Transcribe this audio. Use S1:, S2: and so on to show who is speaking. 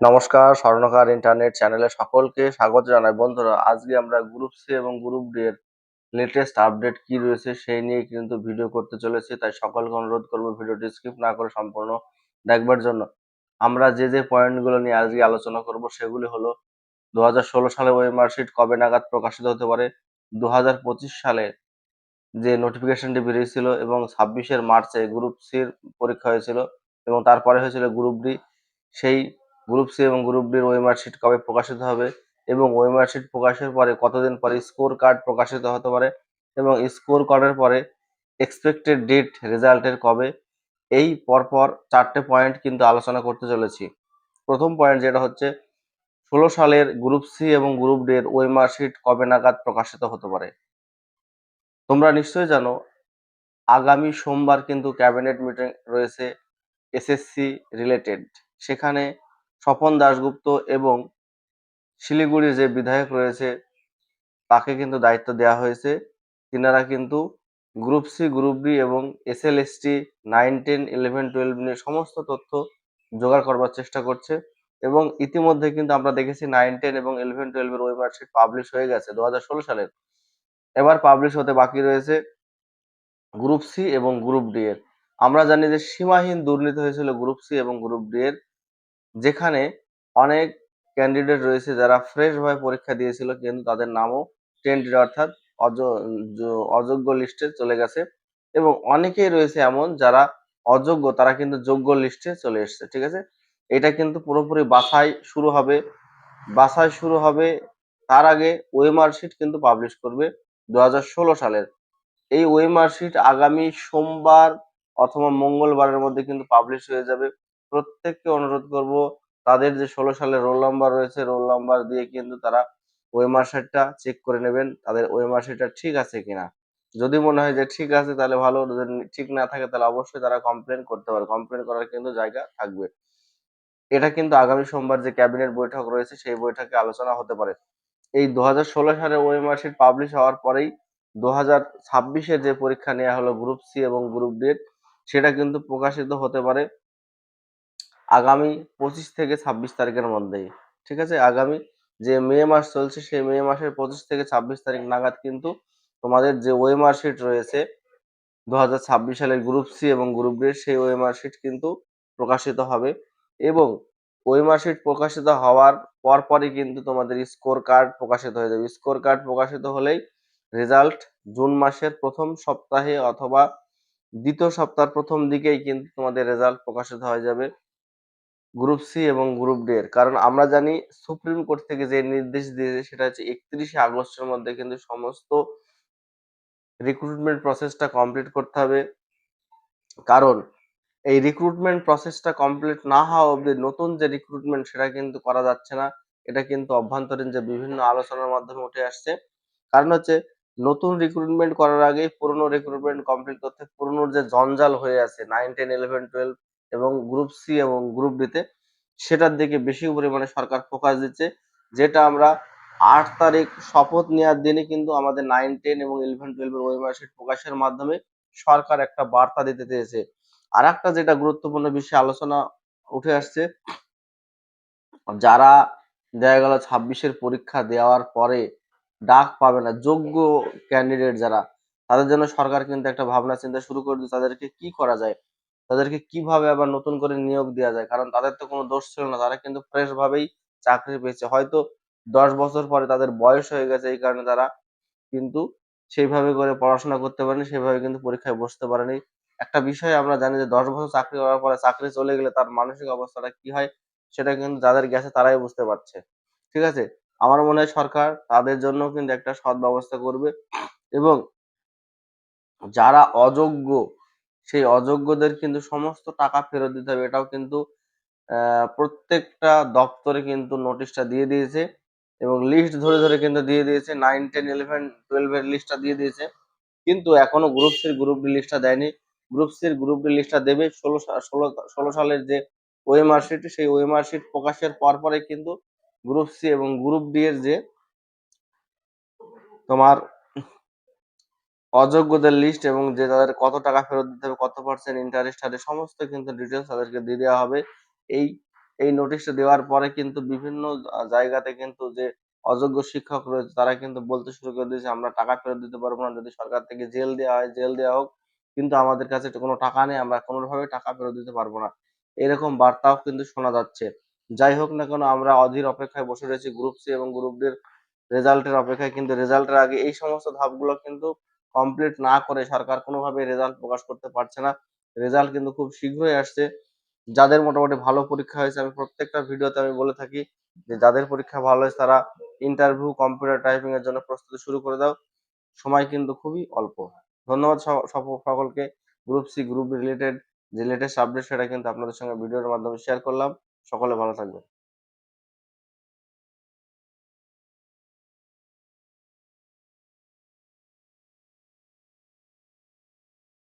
S1: নমস্কার, স্বর্ণকার ইন্টারনেট চ্যানেলে সকলকে স্বাগত জানাই। বন্ধুরা, আজকে আমরা গ্রুপ সি এবং গ্রুপ ডি এর লেটেস্ট আপডেট কি রয়েছে সেই নিয়ে কিন্তু ভিডিও করতে চলেছি। তাই সকলকে অনুরোধ করবো ভিডিওটি স্কিপ না করে সম্পূর্ণ দেখবার জন্য। আমরা যে পয়েন্টগুলো নিয়ে আজকে আলোচনা করব সেগুলি হলো 2016 সালে ওএমআর শিট কবে নাগাদ প্রকাশিত হতে পারে, 2025 সালে যে নোটিফিকেশনটি বেরিয়েছিল এবং 26 মার্চে গ্রুপ সির পরীক্ষা হয়েছিল এবং তারপরে হয়েছিল গ্রুপ ডি। সেই গ্রুপ সি এবং গ্রুপ ডির ওএমআর শিট কবে প্রকাশিত হবে এবং ওএমআর শিট প্রকাশের পরে কতদিন পরে স্কোর কার্ড প্রকাশিত হতে পারে এবং স্কোর কার্ডের পরে এক্সপেক্টেড ডেট রেজাল্টের কবে, এই পরপর 4টে পয়েন্ট কিন্তু আলোচনা করতে চলেছি। প্রথম পয়েন্ট যেটা হচ্ছে 16 সালের গ্রুপ সি এবং গ্রুপ ডি এর ওএমআর শিট কবে নাগাদ প্রকাশিত হতে পারে। তোমরা নিশ্চয়ই জানো, আগামী সোমবার কিন্তু ক্যাবিনেট মিটিং রয়েছে এসএসসি রিলেটেড। সেখানে স্বপন দাশগুপ্ত এবং শিলিগুড়ির যে বিধায়ক রয়েছে তাকে কিন্তু দায়িত্ব দেওয়া হয়েছে। তিনারা কিন্তু গ্রুপ সি, গ্রুপ ডি এবং এসএলএসটি 9, 10, 11, 12 নিয়ে সমস্ত তথ্য জোগাড় করবার চেষ্টা করছে এবং ইতিমধ্যে কিন্তু আমরা দেখেছি 9, 10 এবং 11, 12 এর ওয়েবসাইট পাবলিশ হয়ে গেছে 2016 সালের। এবার পাবলিশ হতে বাকি রয়েছে গ্রুপ সি এবং গ্রুপ ডি এর। আমরা জানি যে সীমাহীন দুর্নীতি হয়েছিল গ্রুপ সি এবং গ্রুপ ডি এর, যেখানে অনেক ক্যান্ডিডেট রয়েছে যারা ফ্রেশ ভাবে পরীক্ষা দিয়েছিল কিন্তু তাদের নামও টেন্টেড অর্থাৎ অযোগ্য লিস্টে চলে গেছে এবং অনেকেই রয়েছে এমন যারা অযোগ্য, তারা কিন্তু যোগ্য লিস্টে চলে এসেছে। ঠিক আছে, এটা কিন্তু পুরোপুরি বাছাই শুরু হবে। তার আগে ওএমআর শিট কিন্তু পাবলিশ করবে 2016 সালের। এই ওএমআর শিট আগামী সোমবার অথবা মঙ্গলবারের মধ্যে কিন্তু পাবলিশ হয়ে যাবে। প্রত্যেককে অনুরোধ করব, তাদের যে 16 সালের রোল নাম্বার রয়েছে রোল নাম্বার দিয়ে কিন্তু তারা ওএমআর শিটটা চেক করে নেবেন তাদের ওএমআর শিটটা ঠিক আছে কিনা। যদি মনে হয় যে ঠিক আছে তাহলে ভালো, যদি ঠিক না থাকে তাহলে অবশ্যই তারা কমপ্লেন করতে পারে, কমপ্লেন করার কিন্তু জায়গা থাকবে। এটা কিন্তু আগামী সোমবার যে ক্যাবিনেট বৈঠক রয়েছে সেই বৈঠকে আলোচনা হতে পারে। এই 2016 সালে ওএমআর শিট পাবলিশ হওয়ার পরেই 2026-এর যে পরীক্ষা নেওয়া হলো গ্রুপ সি এবং গ্রুপ ডি, সেটা কিন্তু প্রকাশিত হতে পারে আগামী 25 থেকে 26 তারিখের মধ্যেই। ঠিক আছে, আগামী যে মে মাস চলছে সেই মে মাসের 25 থেকে 26 তারিখ নাগাদ কিন্তু তোমাদের যে ওএমআর শিট রয়েছে 2026 সালের গ্রুপ সি এবং গ্রুপ ডি সেই ওএমআর শিট কিন্তু প্রকাশিত হবে এবং ওএমআর শিট প্রকাশিত হওয়ার পরপরই কিন্তু তোমাদের স্কোর কার্ড প্রকাশিত হয়ে যাবে। স্কোর কার্ড প্রকাশিত হলেই রেজাল্ট জুন মাসের প্রথম সপ্তাহে অথবা দ্বিতীয় সপ্তাহের প্রথম দিকেই কিন্তু তোমাদের রেজাল্ট প্রকাশিত হয়ে যাবে গ্রুপ সি এবং গ্রুপ ডি এর। কারণ আমরা জানি সুপ্রিম কোর্ট থেকে যে নির্দেশ দিয়েছে সেটা হচ্ছে 31শে আগস্টের মধ্যে কিন্তু সমস্ত রিক্রুটমেন্ট প্রসেসটা কমপ্লিট করতে হবে। কারণ এই রিক্রুটমেন্ট প্রসেসটা কমপ্লিট না হওয়া অবধি নতুন যে রিক্রুটমেন্ট সেটা কিন্তু করা যাচ্ছে না। এটা কিন্তু অভ্যন্তরীণ যে বিভিন্ন আলোচনার মাধ্যমে উঠে আসছে। কারণ হচ্ছে নতুন রিক্রুটমেন্ট করার আগেই পুরনো রিক্রুটমেন্ট কমপ্লিট করতে পুরনোর যে জঞ্জাল হয়ে আছে 9, 10, 11, 12 এবং গ্রুপ সি এবং গ্রুপ ডি তে, সেটার দিকে বেশি পরিমাণে সরকার ফোকাস দিচ্ছে। যেটা আমরা 8 তারিখ শপথ নেওয়ার দিনই কিন্তু আমাদের 9, 10 এবং 11, 12 এর ওয়েবসাইট প্রকাশের মাধ্যমে সরকার একটা বার্তা দিতে চেয়েছে। আর একটা যেটা গুরুত্বপূর্ণ বিষয় আলোচনা উঠে আসছে, যারা দেখা গেল 26-এর পরীক্ষা দেওয়ার পরে ডাক পাবে না, যোগ্য ক্যান্ডিডেট যারা, তাদের জন্য সরকার কিন্তু একটা ভাবনা চিন্তা শুরু করে দিয়েছে তাদেরকে কি করা যায়, তাদেরকে কিভাবে আবার নতুন করে নিয়োগ দেওয়া যায়। কারণ তাদের তো কোনো দোষ ছিল না, তারা কিন্তু ফ্রেশ ভাবেই চাকরি পেয়েছে। হয়তো 10 বছর পরে তাদের বয়স হয়ে গেছে, এই কারণে তারা কিন্তু সেইভাবে করে পড়াশোনা করতে পারেনি, সেভাবে কিন্তু পরীক্ষায় বসতে পারেনি। একটা বিষয় আমরা জানি যে 10 বছর চাকরি করার পরে চাকরি চলে গেলে তার মানসিক অবস্থাটা কি হয় সেটা কিন্তু যাদের গেছে তারাই বুঝতে পারছে। ঠিক আছে, আমার মনে হয় সরকার তাদের জন্য কিন্তু একটা সৎ ব্যবস্থা করবে এবং যারা অযোগ্য সেই অযোগ্যদের কিন্তু সমস্ত টাকা ফেরত দিতে হবে। এটাও কিন্তু প্রত্যেকটা দপ্তরে কিন্তু নোটিশটা দিয়ে দিয়েছে এবং লিস্ট ধরে ধরে কিন্তু দিয়ে দিয়েছে। 9, 10, 11, 12 এর লিস্টটা দিয়ে দিয়েছে, কিন্তু এখনো গ্রুপ সি গ্রুপ ডি লিস্টটা দেয়নি। গ্রুপ সি গ্রুপ ডি লিস্টটা দেবে 16 সালের যে ওএমআর শিট সেই ওএমআর শিট প্রকাশের পরে কিন্তু গ্রুপ সি এবং গ্রুপ ডি এর যে তোমার অযোগ্যদের লিস্ট এবং যে তাদের কত টাকা ফেরত দিতে হবে, কত পার্সেন্ট ইন্টারেস্ট হারে, সমস্ত কিন্তু ডিটেলস তাদেরকে দিয়ে দেওয়া হবে এই এই নোটিশটা দেওয়ার পরে কিন্তু বিভিন্ন জায়গাতে কিন্তু যে অযোগ্য শিক্ষক রয়েছে তারা কিন্তু বলতে শুরু করে দিয়েছে আমরা টাকা ফেরত দিতে পারবো না, যদি সরকার থেকে জেল দেওয়া হয় জেল দেওয়া হোক, কিন্তু আমাদের কাছে তো কোনো টাকা নেই, আমরা কোনোভাবে টাকা ফেরত দিতে পারবো না, এরকম বার্তাও কিন্তু শোনা যাচ্ছে। যাই হোক না কেন, আমরা অধীর অপেক্ষায় বসে রয়েছি গ্রুপ সি এবং গ্রুপ ডি এর রেজাল্টের অপেক্ষায়, কিন্তু রেজাল্টের আগে এই সমস্ত ধাপগুলো কিন্তু কমপ্লিট না করে সরকার কোনোভাবে রেজাল্ট প্রকাশ করতে পারছে না। রেজাল্ট কিন্তু খুব শীঘ্রই আসছে। যাদের মোটামুটি ভালো পরীক্ষা হয়েছে, আমি প্রত্যেকটা ভিডিওতে আমি বলে থাকি যে যাদের পরীক্ষা ভালো হয়েছে তারা ইন্টারভিউ কম্পিউটার টাইপিং এর জন্য প্রস্তুতি শুরু করে দাও, সময় কিন্তু খুবই অল্প। ধন্যবাদ সকলকে। গ্রুপ সি গ্রুপ রিলেটেড যে লেটেস্ট আপডেট সেটা কিন্তু আপনাদের সঙ্গে ভিডিওর মাধ্যমে শেয়ার করলাম। সকলে ভালো থাকবেন।